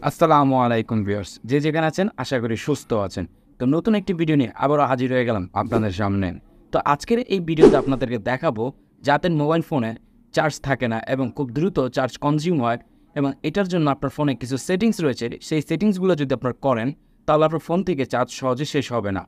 আসসালামু আলাইকুম ভিউয়ার্স, যে যেখানে আছেন আশা করি সুস্থ আছেন। তো নতুন একটি ভিডিও নিয়ে আবারও হাজির হয়ে গেলাম আপনাদের সামনে। তো আজকের এই ভিডিওতে আপনাদেরকে দেখাবো যাদের মোবাইল ফোনে চার্জ থাকে না এবং খুব দ্রুত চার্জ কনজিউম হয়, এবং এটার জন্য আপনার ফোনে কিছু সেটিংস রয়েছে। সেই সেটিংসগুলো যদি আপনারা করেন তাহলে আপনার ফোন থেকে চার্জ সহজে শেষ হবে না।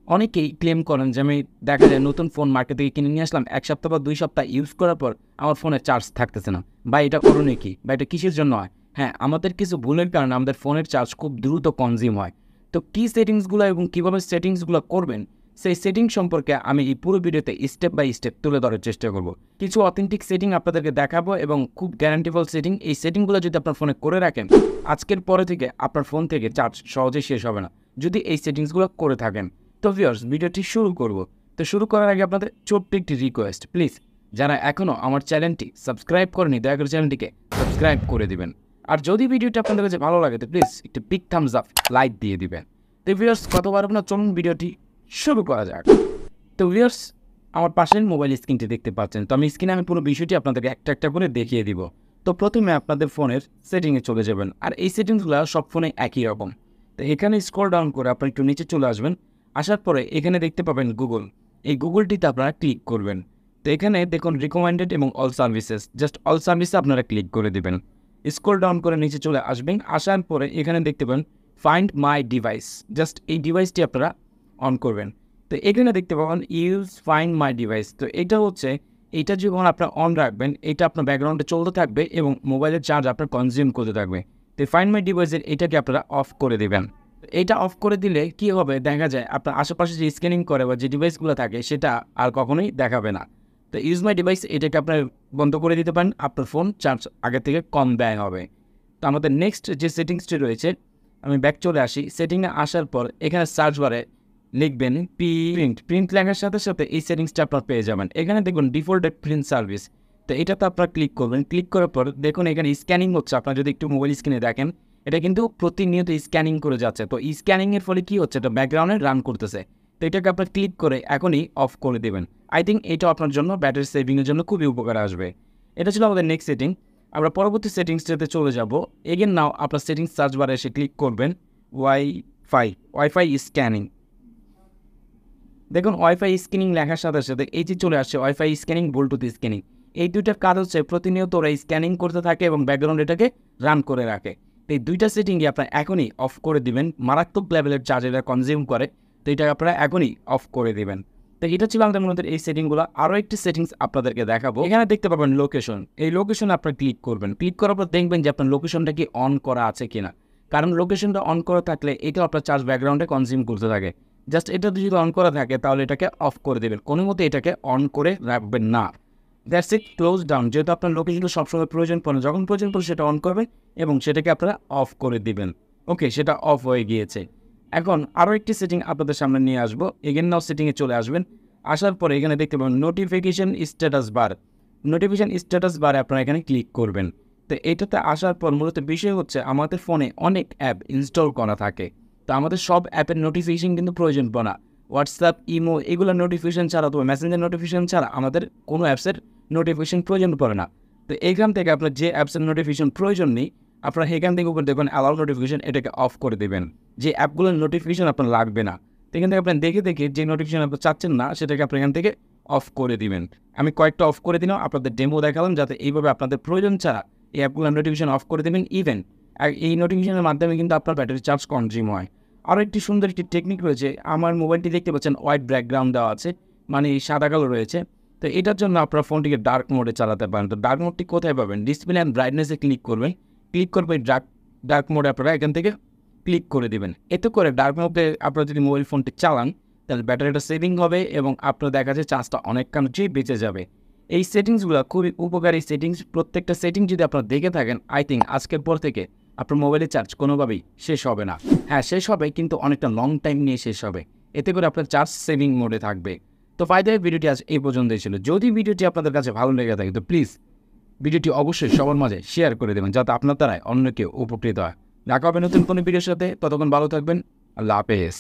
অনেকেই ক্লেম করেন যে আমি দেখা যায় নতুন ফোন মার্কেট থেকে কিনে নিয়ে আসলাম, 1 সপ্তাহ বা 2 সপ্তাহ ইউজ করার পর আমার ফোনে চার্জ থাকতেছে না। বা এটা করণে কি, বা এটা কিসের জন্য হয়? হ্যাঁ, আমাদের কিছু ভুলের কারণে আমাদের ফোনের চার্জ খুব দ্রুত কনজিউম হয়। তো কী সেটিংসগুলো এবং কীভাবে সেটিংসগুলো করবেন, সেই সেটিংস সম্পর্কে আমি এই পুরো ভিডিওতে স্টেপ বাই স্টেপ তুলে ধরার চেষ্টা করব। কিছু অথেন্টিক সেটিং আপনাদেরকে দেখাবো এবং খুব গ্যারান্টিফুল সেটিং। এই সেটিংগুলো যদি আপনার ফোনে করে রাখেন, আজকের পরে থেকে আপনার ফোন থেকে চার্জ সহজে শেষ হবে না, যদি এই সেটিংসগুলো করে থাকেন। তো ভিউয়ার্স, ভিডিওটি শুরু করব। তো শুরু করার আগে আপনাদের ছোট্ট একটি রিকোয়েস্ট, প্লিজ যারা এখনও আমার চ্যানেলটি সাবস্ক্রাইব করেনি দয়া করে চ্যানেলটিকে সাবস্ক্রাইব করে দিবেন। আর যদি ভিডিওটি আপনাদের কাছে ভালো লাগে তো প্লিজ একটি বিগ থামস আপ লাইক দিয়ে দিবেন। তো ভিউয়ার্স, কতবার আপনার চলুন ভিডিওটি শুরু করা যাক। তো ভিউয়ার্স, আমার পাশের মোবাইল স্ক্রিনটি দেখতে পাচ্ছেন। তো আমি স্ক্রিনে পুরো বিষয়টি আপনাদেরকে একটা একটা করে দেখিয়ে দিব। তো প্রথমে আপনাদের ফোনের সেটিংয়ে চলে যাবেন, আর এই সেটিংসগুলো সব ফোনে একই রকম। তো এখানে স্ক্রল ডাউন করে আপনারা একটু নিচে চলে আসবেন। আসার পরে এখানে দেখতে পাবেন গুগল। এই গুগলটিতে আপনারা ক্লিক করবেন। তো এখানে দেখুন রিকমেন্ডেড এবং অল সার্ভিসেস, জাস্ট অল সার্ভিসে আপনারা ক্লিক করে দেবেন। স্ক্রল ডাউন করে নিচে চলে আসবেন। আসার পরে এখানে দেখতে পাবেন ফাইন্ড মাই ডিভাইস, জাস্ট এই ডিভাইসটি আপনারা অন করবেন। তো এখানে দেখতে পাবেন ইউজ ফাইন্ড মাই ডিভাইস। তো এটা হচ্ছে, এইটা যখন আপনার অন রাখবেন, এটা আপনার ব্যাকগ্রাউন্ডে চলতে থাকবে এবং মোবাইলের চার্জ আপনার কনজিউম করতে থাকবে। তো ফাইন্ড মাই ডিভাইসের এটাকে আপনারা অফ করে দেবেন। এটা অফ করে দিলে কি হবে, দেখা যায় আপনার আশেপাশে যে স্ক্যানিং করে বা যে ডিভাইসগুলো থাকে সেটা আর কখনোই দেখাবে না। তো ইউজ মাই ডিভাইস এটাকে আপনার বন্ধ করে দিতে পারেন, আপনার ফোন চার্জ আগের থেকে কম ব্যয় হবে। তো আমাদের নেক্সট যে সেটিংসটি রয়েছে, আমি ব্যাক চলে আসি। সেটিংয়ে আসার পর এখানে সার্চ বারে লিখবেন প্রিন্ট লেখার সাথে সাথে এই সেটিংসটা আপনার পেয়ে যাবেন। এখানে দেখুন ডিফল্টেড প্রিন্ট সার্ভিস। তো এটাতে আপনার ক্লিক করবেন। ক্লিক করার পর দেখুন এখানে স্ক্যানিং হচ্ছে। আপনার যদি একটু মোবাইল স্ক্রিনে দেখেন, এটা কিন্তু প্রতিনিয়ত স্ক্যানিং করে যাচ্ছে। তো স্ক্যানিংয়ের ফলে কী হচ্ছে, এটা ব্যাকগ্রাউন্ডে রান করতেছে। তো এটাকে আপনার ক্লিক করে এখনই অফ করে দেবেন। আই থিঙ্ক এটা আপনার জন্য ব্যাটারি সেভিংয়ের জন্য খুবই উপকার আসবে। এটা ছিল আমাদের নেক্সট সেটিং। আমরা পরবর্তী সেটিংসটাতে চলে যাব। এগেন নাও আপনার সেটিংস সার্চ বারে এসে ক্লিক করবেন ওয়াইফাই স্ক্যানিং। দেখুন ওয়াইফাই স্ক্যানিং লেখার সাথে সাথে এই যে চলে আসছে ওয়াইফাই স্ক্যানিং, ব্লুটুথ স্ক্যানিং। এই দুইটার কাজ হচ্ছে প্রতিনিয়ত ওরা স্ক্যানিং করতে থাকে এবং ব্যাকগ্রাউন্ড এটাকে রান করে রাখে। তো এই দুইটা সেটিংই আপনারা এখনই অফ করে দিবেন। মারাত্মক লেভেলের চার্জ এটা কনজিউম করে, তো এটা আপনারা এখনই অফ করে দিবেন। তো এটা ছিল আমাদের মধ্যে এই সেটিংগুলো। আরও একটি সেটিংস আপনাদেরকে দেখাবো। এখানে দেখতে পাবেন লোকেশন। এই লোকেশনে আপনারা ক্লিক করবেন। ক্লিক করার পর দেখবেন যে আপনার লোকেশনটা কি অন করা আছে কিনা, কারণ লোকেশনটা অন করা থাকলে এটা আপনার চার্জ ব্যাকগ্রাউন্ডে কনজিউম করতে থাকে। জাস্ট এটা যদি অন করা থাকে তাহলে এটাকে অফ করে দেবেন, কোনো মতে এটাকে অন করে রাখবেন না। That's it, close down. যেহেতু আপনার লোকেশনটা সবসময় প্রয়োজন পড়ে, যখন প্রয়োজন পড়ে সেটা অন করবেন এবং সেটাকে আপনারা অফ করে দিবেন। ওকে, সেটা অফ হয়ে গিয়েছে। এখন আরও একটি সেটিং আপনাদের সামনে নিয়ে আসবো। এগেন নাও সেটিংয়ে চলে আসবেন। আসার পরে এখানে দেখতে পাবেন notification status bar. Notification status বারে আপনারা এখানে ক্লিক করবেন। তো এটাতে আসার পর মূলত বিষয় হচ্ছে আমাদের ফোনে অনেক অ্যাপ ইনস্টল করা থাকে। তো আমাদের সব অ্যাপের নোটিফিকেশন কিন্তু প্রয়োজন পড়ে না। হোয়াটসঅ্যাপ, ইমো, এগুলো নোটিফিকেশন ছাড়া, তো মেসেঞ্জার নোটিফিকেশন ছাড়া আমাদের কোনো অ্যাপসের নোটিফিকেশন প্রয়োজন পড়ে না। তো এইখান থেকে আপনার যে অ্যাপসের নোটিফিকেশন প্রয়োজন নেই, আপনারা এখান থেকে উপর দেখবেন অ্যালাউ নোটিফিকেশন, এটাকে অফ করে দেবেন। যে অ্যাপগুলোর নোটিফিকেশন আপনার লাগবে না, তো এখান থেকে আপনার দেখে দেখে যে নোটিফিকেশন আপনি চাচ্ছেন না সেটাকে আপনি এখান থেকে অফ করে দিবেন। আমি কয়েকটা অফ করে দিলাম, আপনাদের ডেমো দেখালাম, যাতে এইভাবে আপনাদের প্রয়োজন ছাড়া এই অ্যাপগুলোর নোটিফিকেশন অফ করে দেবেন। ইভেন এই নোটিফিকেশনের মাধ্যমে কিন্তু আপনার ব্যাটারি চার্জ কনজিউম হয়। আরও একটি সুন্দর একটি টেকনিক রয়েছে। আমার মোবাইলটি দেখতে পাচ্ছেন হোয়াইট ব্যাকগ্রাউন্ড দেওয়া আছে, মানে সাদা কালো রয়েছে। তো এটার জন্য আপনার ফোনটিকে ডার্ক মোডে চালাতে পারেন। তো ডার্ক মোডটি কোথায় পাবেন, ডিসপ্লে অ্যান্ড ব্রাইটনেসে ক্লিক করবেন। ক্লিক করবেন ডার্ক মোডে আপনারা এখান থেকে ক্লিক করে দেবেন। এতে করে ডার্ক মোডে আপনারা যদি মোবাইল ফোনটি চালান তাহলে ব্যাটারিটা সেভিং হবে এবং আপনার দেখা যায় চার্জটা অনেকখানি বেঁচে যাবে। এই সেটিংসগুলো খুবই উপকারী সেটিংস। প্রত্যেকটা সেটিং যদি আপনারা দেখে থাকেন, আই থিঙ্ক আজকের পর থেকে আপনার মোবাইলের চার্জ কোনোভাবেই শেষ হবে না। হ্যাঁ, শেষ হবে, কিন্তু অনেকটা লং টাইম নিয়ে শেষ হবে। এতে করে আপনার চার্জ সেভিং মোডে থাকবে। তো ফাইদার ভিডিওটি আজ এই পর্যন্তই ছিল। যদি ভিডিওটি আপনাদের কাছে ভালো লেগে থাকে তো প্লিজ ভিডিওটি অবশ্যই সবার মাঝে শেয়ার করে দেবেন, যাতে আপনার দ্বারাই অন্য কেউ উপকৃত হয়। দেখা হবে নতুন কোনো ভিডিওর সাথে। ততক্ষণ ভালো থাকবেন। আল্লাহ হাফেজ।